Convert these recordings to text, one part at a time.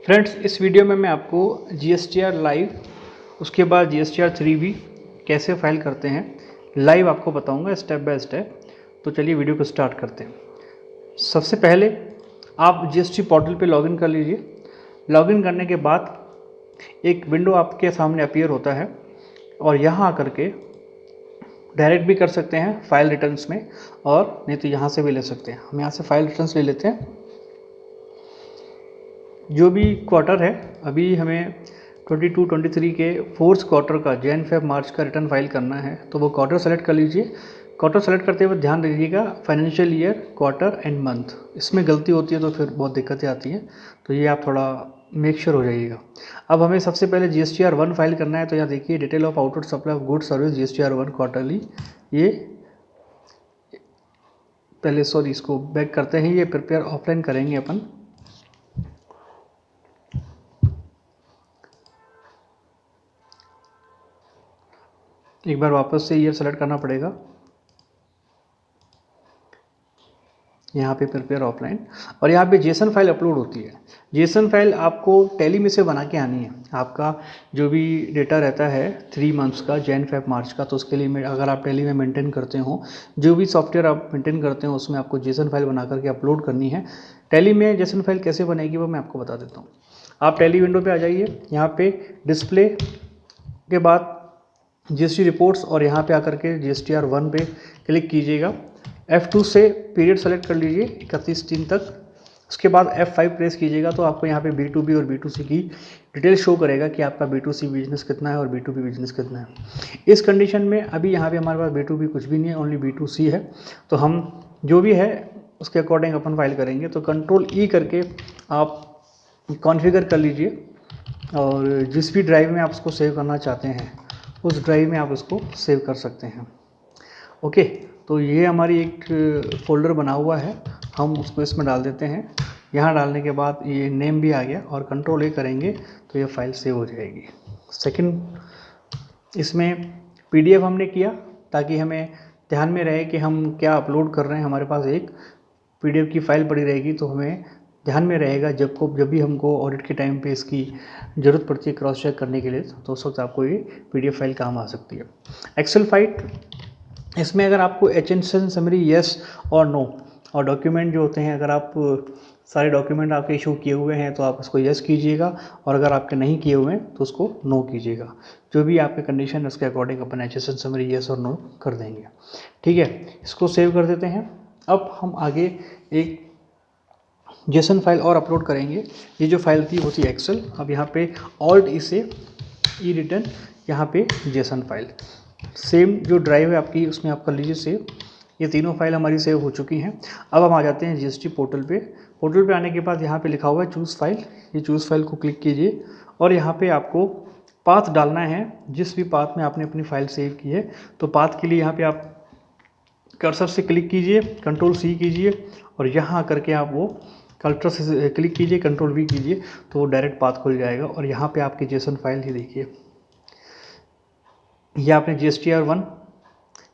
Friends, इस video में मैं आपको GSTR लाइव उसके बाद GSTR 3B कैसे फाइल करते हैं लाइव आपको बताऊंगा स्टेप बाय स्टेप। तो चलिए वीडियो को स्टार्ट करते हैं। सबसे पहले आप GST पोर्टल पे लॉगिन कर लीजिए। लॉगिन करने के बाद एक विंडो आपके सामने अपीयर होता है और यहाँ आकर के डायरेक्ट भी कर सकते हैं फाइल रिटर्न्स में, और नहीं तो यहाँ से भी ले सकते हैं। हम यहाँ से फाइल रिटर्न्स ले लेते हैं। जो भी क्वार्टर है, अभी हमें 22-23 के फोर्थ क्वार्टर का जैन फेब मार्च का रिटर्न फाइल करना है, तो वो क्वार्टर सेलेक्ट कर लीजिए। क्वार्टर सेलेक्ट करते हुए ध्यान रखिएगा financial year, quarter and month, इसमें गलती होती है तो फिर बहुत दिक्कतें आती हैं, तो ये आप थोड़ा मेक श्योर हो जाइएगा। अब हमें सबसे पहले GSTR 1 फाइल करना है, तो यहाँ देखिए detail of outward supply of good service GSTR 1 quarterly. ये पहले इसको बैक करते हैं, ये प्रिपेयर ऑफलाइन करेंगे अपन। एक बार वापस से ईयर सेलेक्ट करना पड़ेगा, यहाँ पे प्रिपेयर ऑफलाइन, और यहाँ पे जेसन फाइल अपलोड होती है। जेसन फाइल आपको टैली में से बना के आनी है। आपका जो भी डेटा रहता है 3 मंथ्स का, जैन फेब मार्च का, तो उसके लिए अगर आप टैली में मेंटेन करते हो, जो भी सॉफ्टवेयर आप मेंटेन करते हो उसमें आपको जेसन फाइल बना करके अपलोड करनी है। टैली में जेसन फाइल कैसे बनेगी वो मैं आपको बता देता हूँ। आप टैली विंडो पर आ जाइए, यहाँ पे डिस्प्ले के बाद GST रिपोर्ट्स, और यहाँ पे आकर के GSTR 1 पे क्लिक कीजिएगा। F2 से पीरियड सेलेक्ट कर लीजिए 31/3 तक। उसके बाद F5 प्रेस कीजिएगा, तो आपको यहाँ पे B2B और B2C की डिटेल शो करेगा कि आपका B2C बिजनेस कितना है और B2B बिजनेस कितना है। इस कंडीशन में अभी यहाँ पे हमारे पास B2B कुछ भी नहीं है, ओनली B2C है, तो हम जो भी है उसके अकॉर्डिंग अपन फाइल करेंगे। तो Ctrl E करके आप कॉन्फ़िगर कर लीजिए, और जिस भी ड्राइव में आप उसको सेव करना चाहते हैं उस ड्राइव में आप उसको सेव कर सकते हैं। ओके, तो ये हमारी एक फ़ोल्डर बना हुआ है, हम उसको इसमें डाल देते हैं। यहाँ डालने के बाद ये नेम भी आ गया, और Ctrl A करेंगे तो ये फाइल सेव हो जाएगी। सेकंड, इसमें PDF हमने किया ताकि हमें ध्यान में रहे कि हम क्या अपलोड कर रहे हैं। हमारे पास एक PDF की फ़ाइल पड़ी रहेगी, तो हमें ध्यान में रहेगा जब भी हमको ऑडिट के टाइम पे इसकी ज़रूरत पड़ती है क्रॉस चेक करने के लिए, तो उस वक्त आपको ये PDF फाइल काम आ सकती है। एक्सेल फाइल, इसमें अगर आपको HSN समरी येस और नो, और डॉक्यूमेंट जो होते हैं, अगर आप सारे डॉक्यूमेंट आपके इशू किए हुए हैं तो आप उसको येस कीजिएगा, और अगर आपके नहीं किए हुए हैं तो उसको नो कीजिएगा। जो भी आपके कंडीशन है उसके अकॉर्डिंग अपन HSN समरी येस और नो कर देंगे। ठीक है, इसको सेव कर देते हैं। अब हम आगे एक जेसन फाइल और अपलोड करेंगे। ये जो फाइल थी वो थी एक्सेल। अब यहाँ पे ऑल्ट इसे ई रिटर्न, यहाँ पे जेसन फाइल, सेम जो ड्राइव है आपकी उसमें आप कर लीजिए सेव। ये तीनों फाइल हमारी सेव हो चुकी हैं। अब हम आ जाते हैं GST पोर्टल पे। पोर्टल पे आने के बाद यहाँ पे लिखा हुआ है चूज़ फाइल, ये चूज़ फाइल को क्लिक कीजिए, और यहाँ पे आपको पाथ डालना है जिस भी पाथ में आपने अपनी फ़ाइल सेव की है। तो पाथ के लिए यहाँ पे आप कर्सर से क्लिक कीजिए, Ctrl+C कीजिए, और यहाँ करके आप वो कर्सर से क्लिक कीजिए, Ctrl+V कीजिए, तो वो डायरेक्ट पाथ खुल जाएगा। और यहाँ पे आपकी जेसन फाइल ही देखिए, ये आपने GSTR 1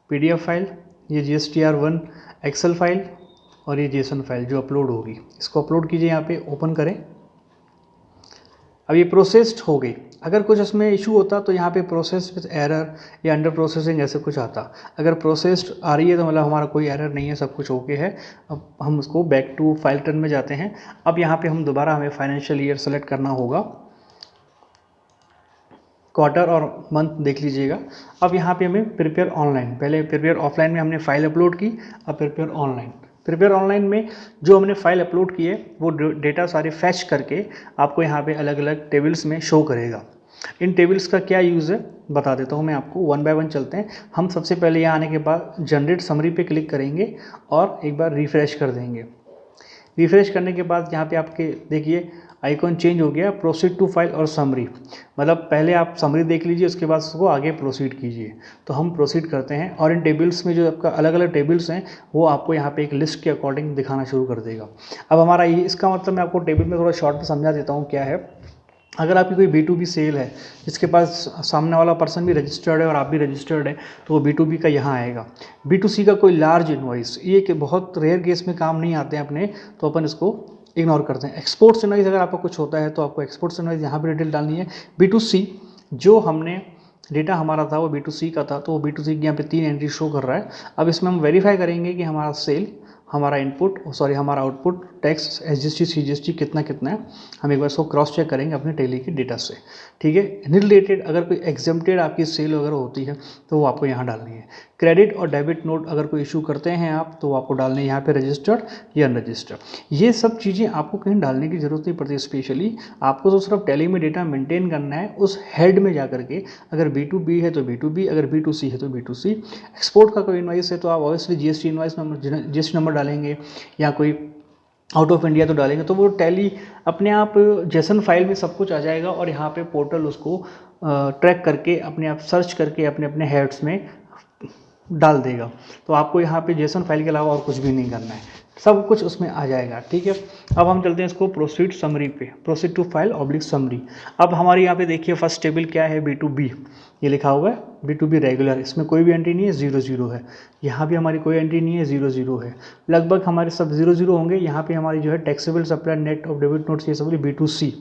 PDF फाइल, ये GSTR 1 एक्सेल फाइल, और ये जेसन फाइल जो अपलोड होगी, इसको अपलोड कीजिए, यहाँ पे ओपन करें। अब ये प्रोसेस्ड हो गई। अगर कुछ इसमें इशू होता तो यहाँ पे प्रोसेस विद एरर या अंडर प्रोसेसिंग ऐसे कुछ आता। अगर प्रोसेस्ड आ रही है तो मतलब हमारा कोई एरर नहीं है, सब कुछ ओके है। अब हम उसको बैक टू फाइल टर्न में जाते हैं। अब यहाँ पे हम दोबारा हमें फाइनेंशियल ईयर सेलेक्ट करना होगा, क्वार्टर और मंथ देख लीजिएगा। अब यहाँ पे हमें प्रिपेयर ऑनलाइन, पहले प्रिपेयर ऑफलाइन में हमने फाइल अपलोड की, अब प्रिपेयर ऑनलाइन। प्रिपेयर ऑनलाइन में जो हमने फाइल अपलोड की है वो डेटा सारे फैच करके आपको यहाँ पे अलग अलग टेबल्स में शो करेगा। इन टेबल्स का क्या यूज़ है बता देता हूँ मैं आपको, वन बाय वन चलते हैं। हम सबसे पहले यहाँ आने के बाद जनरेट समरी पे क्लिक करेंगे और एक बार रिफ्रेश कर देंगे। रिफ्रेश करने के बाद यहाँ पे आपके देखिए आइकॉन चेंज हो गया, प्रोसीड टू फाइल और समरी, मतलब पहले आप समरी देख लीजिए उसके बाद उसको आगे प्रोसीड कीजिए। तो हम प्रोसीड करते हैं, और इन टेबल्स में जो आपका अलग अलग टेबल्स हैं वो आपको यहाँ पे एक लिस्ट के अकॉर्डिंग दिखाना शुरू कर देगा। अब हमारा ये, इसका मतलब मैं आपको टेबल में थोड़ा शॉर्ट में समझा देता हूँ क्या है। अगर आपकी कोई B2B सेल है जिसके पास सामने वाला पर्सन भी रजिस्टर्ड है और आप भी रजिस्टर्ड है, तो वो B2B का यहाँ आएगा। B2C का कोई लार्ज इनवॉइस, ये कि बहुत रेयर केस में काम नहीं आते हैं अपने, तो अपन इसको इग्नोर करते हैं। एक्सपोर्ट्स इनवाइस अगर आपको कुछ होता है तो आपको एक्सपोर्ट्स इनवाइस यहाँ पे डिटेल डालनी है। B2C जो हमने डेटा हमारा था वो B2C का था, तो वो B2C की यहाँ पे 3 एंट्री शो कर रहा है। अब इसमें हम वेरीफाई करेंगे कि हमारा सेल, हमारा इनपुट, सॉरी हमारा आउटपुट, टैक्स, SGST CGST कितना कितना है, हम एक बार इसको क्रॉस चेक करेंगे अपने टैली के डेटा से। ठीक है, इन्हीं रिलेटेड अगर कोई एग्जेम्प्टेड आपकी सेल वगैरह होती है तो वो आपको यहाँ डालनी है। क्रेडिट और डेबिट नोट अगर कोई इशू करते हैं आप तो वो आपको डालने हैं यहाँ पे रजिस्टर्ड या अनरजिस्टर्ड। ये सब चीज़ें आपको कहीं डालने की जरूरत नहीं पड़ती। स्पेशली आपको तो सिर्फ टैली में डेटा मेंटेन करना है उस हेड में जा करके। अगर B2B है तो B2B, अगर B2C है तो B2C। एक्सपोर्ट का कोई इनवाइस है तो आप obviously GST invoice number, GST number डालेंगे, या कोई आउट ऑफ इंडिया तो डालेंगे, तो वो टैली अपने आप जेसन फाइल में सब कुछ आ जाएगा और यहाँ पे पोर्टल उसको ट्रैक करके अपने आप सर्च करके अपने अपने हेड्स में डाल देगा। तो आपको यहाँ पे जेसन फाइल के अलावा और कुछ भी नहीं करना है, सब कुछ उसमें आ जाएगा। ठीक है, अब हम चलते हैं इसको प्रोसीड समरी पे, proceed to file oblique summary. अब हमारे यहाँ पे देखिए फर्स्ट टेबल क्या है, B2B ये लिखा हुआ है, B2B रेगुलर, इसमें कोई भी एंट्री नहीं है, 0 है। यहाँ भी हमारी कोई एंट्री नहीं है, 0 है। लगभग हमारे सब 0 होंगे। यहाँ पे हमारी जो है taxable supply, net of debit notes, ये सब B2C।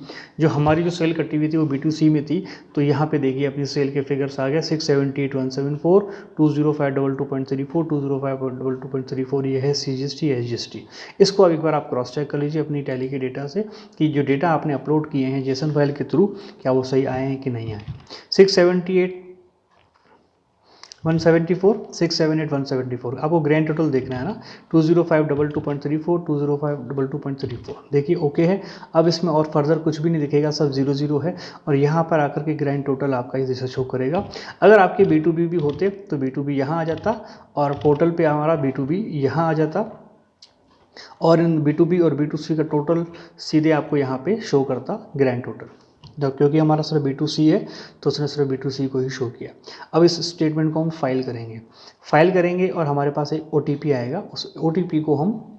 जो हमारी जो सेल कटी हुई थी वो B2C में थी, तो यहाँ पे देखिए अपनी सेल के फिगर्स आ गए 678,174, 20522.34, 20522.34, ये है CGST SGST। इसको अब एक बार आप क्रॉस चेक कर लीजिए अपनी टैली के डेटा से कि जो डेटा आपने अपलोड किए हैं जेसन फाइल के थ्रू क्या वो सही आए हैं कि नहीं आए। 678,174, 678,174 आपको ग्रैंड टोटल देखना है ना, 20522.34, 20522.34। देखिए ओके है। अब इसमें और फर्दर कुछ भी नहीं दिखेगा, सब 0 है। और यहाँ पर आकर के ग्रैंड टोटल आपका इस जैसे शो करेगा। अगर आपके B2B भी होते तो B2B यहाँ आ जाता और पोर्टल पे हमारा B2B यहाँ आ जाता, और इन B2B और B2C का टोटल सीधे आपको यहाँ पे शो करता ग्रैंड टोटल। जब क्योंकि हमारा सिर्फ B2C है तो उसने सिर्फ B2C को ही शो किया। अब इस स्टेटमेंट को हम फाइल करेंगे और हमारे पास एक OTP आएगा। उस OTP को हम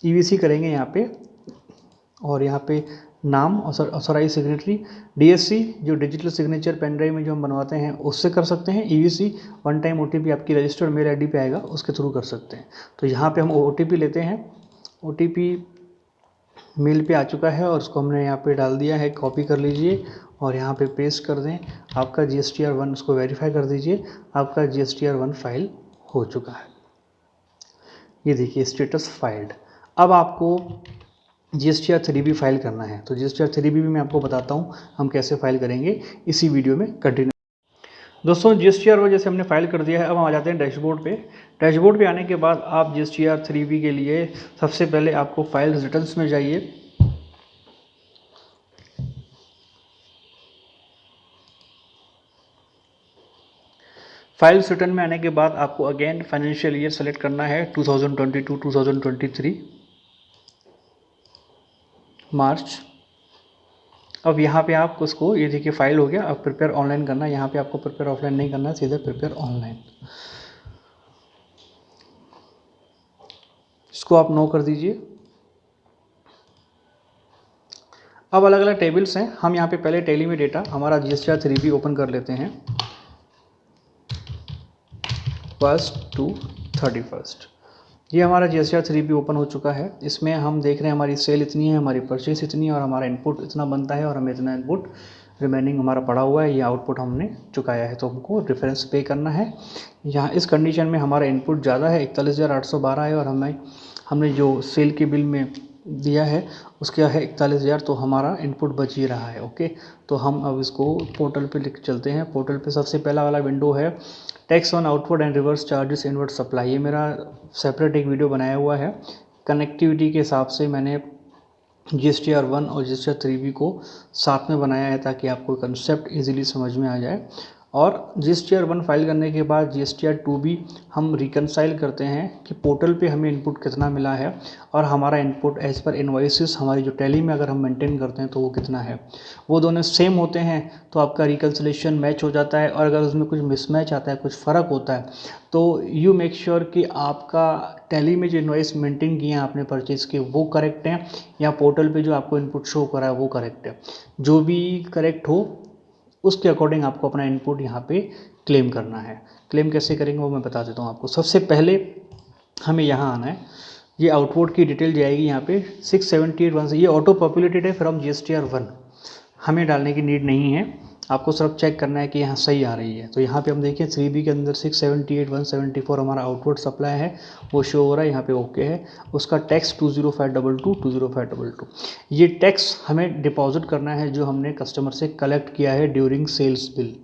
EVC करेंगे यहाँ पे, और यहाँ पे नाम ऑथराइज सिग्नेटरी, DSC जो डिजिटल सिग्नेचर पेन ड्राइव में जो हम बनवाते हैं उससे कर सकते हैं। EVC वन टाइम OTP आपकी रजिस्टर्ड मेल ID पे आएगा, उसके थ्रू कर सकते हैं। तो यहाँ पे हम OTP लेते हैं, OTP मेल पे आ चुका है और उसको हमने यहाँ पे डाल दिया है, कॉपी कर लीजिए और यहाँ पे पेस्ट कर दें। आपका GSTR1 उसको वेरीफाई कर दीजिए, आपका GSTR1 फाइल हो चुका है। ये देखिए स्टेटस फाइल्ड। अब आपको GSTR3 फाइल करना है, तो GSTR3 भी मैं आपको बताता हूँ हम कैसे फाइल करेंगे, इसी वीडियो में कंटिन्यू। दोस्तों GSTR जैसे हमने फाइल कर दिया है, अब हम आ जाते हैं डैशबोर्ड पे। डैशबोर्ड पे आने के बाद आप GSTR3 के लिए सबसे पहले आपको फाइल रिटर्न्स में जाइए। फाइल्स रिटर्न में आने के बाद आपको अगेन फाइनेंशियल ईयर सेलेक्ट करना है 2022-2023 मार्च। अब यहाँ पे आप उसको, ये देखिए फाइल हो गया। अब प्रिपेयर ऑनलाइन करना है, यहाँ पे आपको प्रिपेयर ऑफलाइन नहीं करना है, सीधे प्रिपेयर ऑनलाइन। इसको आप नो कर दीजिए। अब अलग अलग टेबल्स हैं, हम यहाँ पे पहले टैली में डेटा हमारा GSTR3 ओपन कर लेते हैं 1st to 31st। ये हमारा GSTR3 ओपन हो चुका है। इसमें हम देख रहे हैं हमारी सेल इतनी है, हमारी परचेस इतनी है और हमारा इनपुट इतना बनता है और हमें इतना इनपुट रिमेनिंग हमारा पड़ा हुआ है, ये आउटपुट हमने चुकाया है, तो हमको डिफरेंस पे करना है। यहाँ इस कंडीशन में हमारा इनपुट ज़्यादा है, 41,812 है, और हमने जो सेल के बिल में दिया है उसका है 41,000, तो हमारा इनपुट बच ही रहा है। ओके, तो हम अब इसको पोर्टल पे लिख चलते हैं। पोर्टल पे सबसे पहला वाला विंडो है tax on output and reverse charges inward supply. ये मेरा सेपरेट एक वीडियो बनाया हुआ है, कनेक्टिविटी के हिसाब से मैंने GSTR1 और GSTR3 को साथ में बनाया है ताकि आपको कंसेप्ट इजीली समझ में आ जाए। और GSTR1 फाइल करने के बाद GSTR2 भी हम रिकनसाइल करते हैं कि पोर्टल पे हमें इनपुट कितना मिला है और हमारा इनपुट एज पर इन्वाइसेस हमारी जो टैली में अगर हम मेंटेन करते हैं तो वो कितना है। वो दोनों सेम होते हैं तो आपका रिकन्सिलेशन मैच हो जाता है, और अगर उसमें कुछ मिसमैच आता है, कुछ फ़र्क होता है, तो यू मेक श्योर कि आपका टैली में जो इन्वाइस मेंटेन किए हैं आपने परचेज़ के वो करेक्ट हैं, या पोर्टल पे जो आपको इनपुट शो करा है वो करेक्ट है। जो भी करेक्ट हो उसके अकॉर्डिंग आपको अपना इनपुट यहाँ पे क्लेम करना है। क्लेम कैसे करेंगे वो मैं बता देता हूँ आपको। सबसे पहले हमें यहाँ आना है ये आउटपुट की डिटेल जाएगी यहाँ पे 678 से, ये ऑटो पॉपुलेटेड है फ्रॉम GSTR1, हमें डालने की नीड नहीं है, आपको सिर्फ चेक करना है कि यहाँ सही आ रही है। तो यहाँ पे हम देखिए 3B के अंदर 678,174 हमारा आउटपुट सप्लाई है, वो शो हो रहा है, यहाँ पे ओके है। उसका टैक्स 20522 20522, ये टैक्स हमें डिपॉजिट करना है जो हमने कस्टमर से कलेक्ट किया है ड्यूरिंग सेल्स बिल,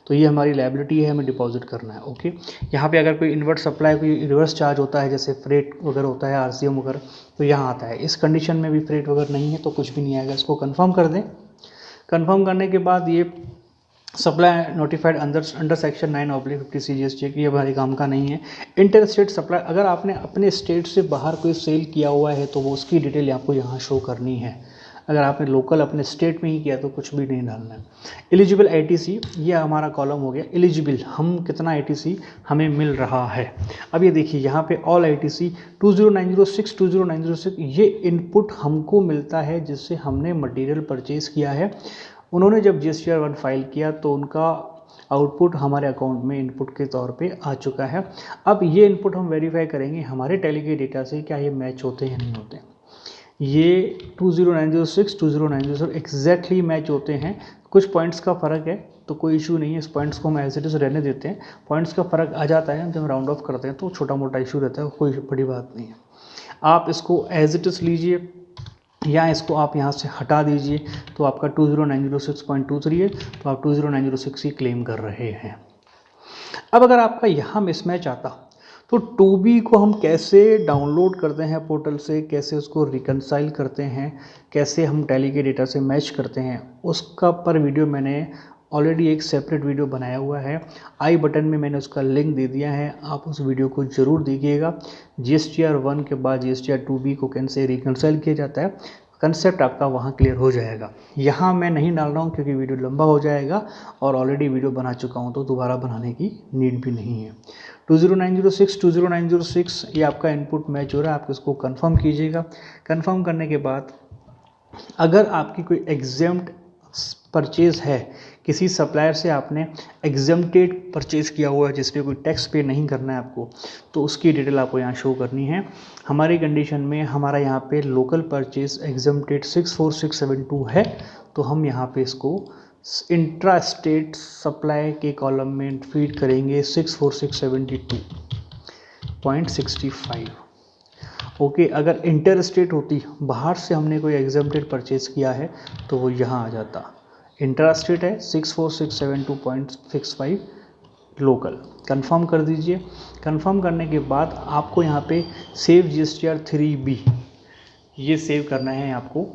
तो ये हमारी लायबिलिटी है, हमें डिपॉजिट करना है। ओके, यहाँ पे अगर कोई इन्वर्ट सप्लाई कोई रिवर्स चार्ज होता है जैसे फ्रेट वगैरह होता है, RCM वगैरह, तो यहाँ आता है। इस कंडीशन में भी फ्रेट वगैरह नहीं है तो कुछ भी नहीं आएगा, इसको कंफर्म कर दें। कंफर्म करने के बाद ये supply notified under section 9/50 CGST की, ये हमारे काम का नहीं है। इंटर स्टेट सप्लाई, अगर आपने अपने स्टेट से बाहर कोई सेल किया हुआ है तो वो उसकी डिटेल आपको यहाँ शो करनी है। अगर आपने लोकल अपने स्टेट में ही किया तो कुछ भी नहीं डालना है। एलिजिबल ITC, ये हमारा कॉलम हो गया एलिजिबल, हम कितना ITC हमें मिल रहा है। अब ये देखिए यहाँ पे ऑल ITC 20906 20906, ये इनपुट हमको मिलता है जिससे हमने मटेरियल परचेज किया है। उन्होंने जब GSTR1 फाइल किया तो उनका आउटपुट हमारे अकाउंट में इनपुट के तौर पे आ चुका है। अब ये इनपुट हम वेरीफाई करेंगे हमारे टैली के डेटा से, क्या ये मैच होते हैं नहीं होते। ये 20906 20906 एग्जैक्टली मैच होते हैं। कुछ पॉइंट्स का फ़र्क है तो कोई इशू नहीं है, इस पॉइंट्स को हम एज इट इज़ रहने देते हैं। पॉइंट्स का फ़र्क आ जाता है जब राउंड ऑफ करते हैं तो छोटा मोटा इशू रहता है, कोई बड़ी बात नहीं है। आप इसको एज इट इज़ लीजिए या इसको आप यहाँ से हटा दीजिए, तो आपका 20906.23 है, तो आप 20906 ही क्लेम कर रहे हैं। अब अगर आपका यहाँ मिसमैच आता तो 2B को हम कैसे डाउनलोड करते हैं पोर्टल से, कैसे उसको रिकनसाइल करते हैं, कैसे हम टैली के डेटा से मैच करते हैं, उसका पर वीडियो मैंने ऑलरेडी एक सेपरेट वीडियो बनाया हुआ है। आई बटन में मैंने उसका लिंक दे दिया है, आप उस वीडियो को ज़रूर देखिएगा। GSTR1 के बाद GSTR2B को कैसे रिकनसाइल किया जाता है, कंसेप्ट आपका वहाँ क्लियर हो जाएगा। यहाँ मैं नहीं डाल रहा हूँ क्योंकि वीडियो लंबा हो जाएगा और ऑलरेडी वीडियो बना चुका हूँ तो दोबारा बनाने की नीड भी नहीं है। 20906 20906 ये आपका इनपुट मैच हो रहा है, आप इसको कंफर्म कीजिएगा। कंफर्म करने के बाद अगर आपकी कोई एग्जेम्प्ट परचेज़ है, किसी सप्लायर से आपने एग्जेम्प्टेड परचेज़ किया हुआ है जिस पे कोई टैक्स पे नहीं करना है आपको, तो उसकी डिटेल आपको यहाँ शो करनी है। हमारी कंडीशन में हमारा यहाँ पे लोकल परचेज एग्जेम्प्टेड 64672 है, तो हम यहाँ पे इसको इंट्रा स्टेट सप्लाई के कॉलम में फीड करेंगे 64672.65। ओके, अगर इंटर स्टेट होती, बाहर से हमने कोई एग्जेम्प्टेड परचेज किया है तो वो यहाँ आ जाता। इंट्रा स्टेट है 64672.65, लोकल कंफर्म कर दीजिए। कंफर्म करने के बाद आपको यहाँ पे सेव GSTR3B ये सेव करना है आपको,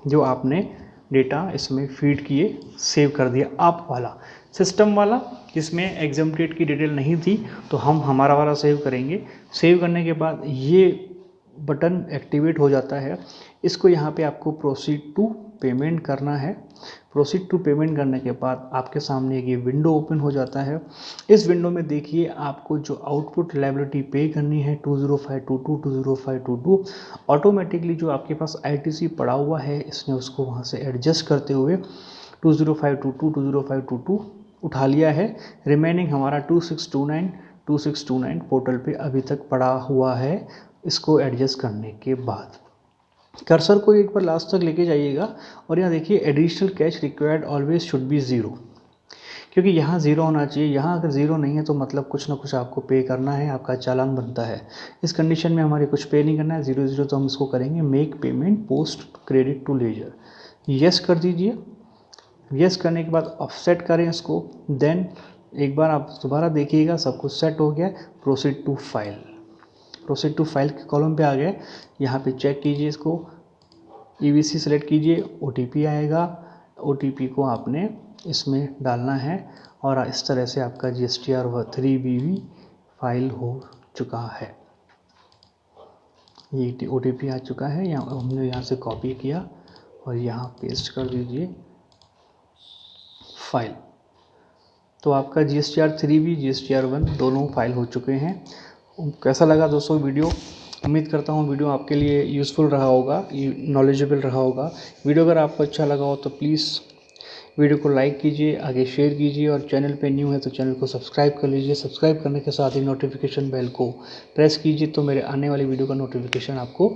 जो आपने डेटा इसमें फीड किए सेव कर दिया। आप वाला सिस्टम वाला जिसमें एग्जेम्प्टेड की डिटेल नहीं थी तो हम हमारा वाला सेव करेंगे। सेव करने के बाद ये बटन एक्टिवेट हो जाता है। इसको यहाँ पे आपको प्रोसीड टू पेमेंट करना है। प्रोसीड टू पेमेंट करने के बाद आपके सामने ये विंडो ओपन हो जाता है। इस विंडो में देखिए आपको जो आउटपुट लायबिलिटी पे करनी है 20522 20522, ऑटोमेटिकली जो आपके पास ITC पड़ा हुआ है इसने उसको वहाँ से एडजस्ट करते हुए 20522 20522 उठा लिया है। रिमेनिंग हमारा 2629 पोर्टल पे अभी तक पड़ा हुआ है। इसको एडजस्ट करने के बाद कर्सर को एक बार लास्ट तक लेके जाइएगा और यहाँ देखिए additional cash required always should be 0, क्योंकि यहाँ 0 होना चाहिए। यहाँ अगर 0 नहीं है तो मतलब कुछ ना कुछ आपको पे करना है, आपका चालान बनता है। इस कंडीशन में हमारे कुछ पे नहीं करना है, 0 तो हम इसको करेंगे make payment post credit to ledger, yes कर दीजिए। यस करने के बाद ऑफसेट करें इसको, देन एक बार आप दोबारा देखिएगा सब कुछ सेट हो गया। Proceed to file, proceed to file के कॉलम पे आ गए। यहाँ पे चेक कीजिए, इसको EVC सेलेक्ट कीजिए, OTP आएगा, OTP को आपने इसमें डालना है और इस तरह से आपका GSTR3B फाइल हो चुका है। ये OTP आ चुका है, यहाँ हमने यहाँ से कॉपी किया और यहाँ पेस्ट कर दीजिए फाइल। तो आपका GSTR3B GSTR1 दोनों फाइल हो चुके हैं। कैसा लगा दोस्तों वीडियो? उम्मीद करता हूँ वीडियो आपके लिए यूज़फुल रहा होगा, नॉलेजेबल रहा होगा। वीडियो अगर आपको अच्छा लगा हो तो प्लीज़ वीडियो को लाइक कीजिए, आगे शेयर कीजिए और चैनल पे न्यू है तो चैनल को सब्सक्राइब कर लीजिए। सब्सक्राइब करने के साथ ही नोटिफिकेशन बेल को प्रेस कीजिए तो मेरे आने वाली वीडियो का नोटिफिकेशन आपको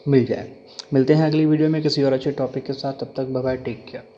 मिल जाए। मिलते हैं अगली वीडियो में किसी और अच्छे टॉपिक के साथ। तब तक बाय बाय, टेक केयर।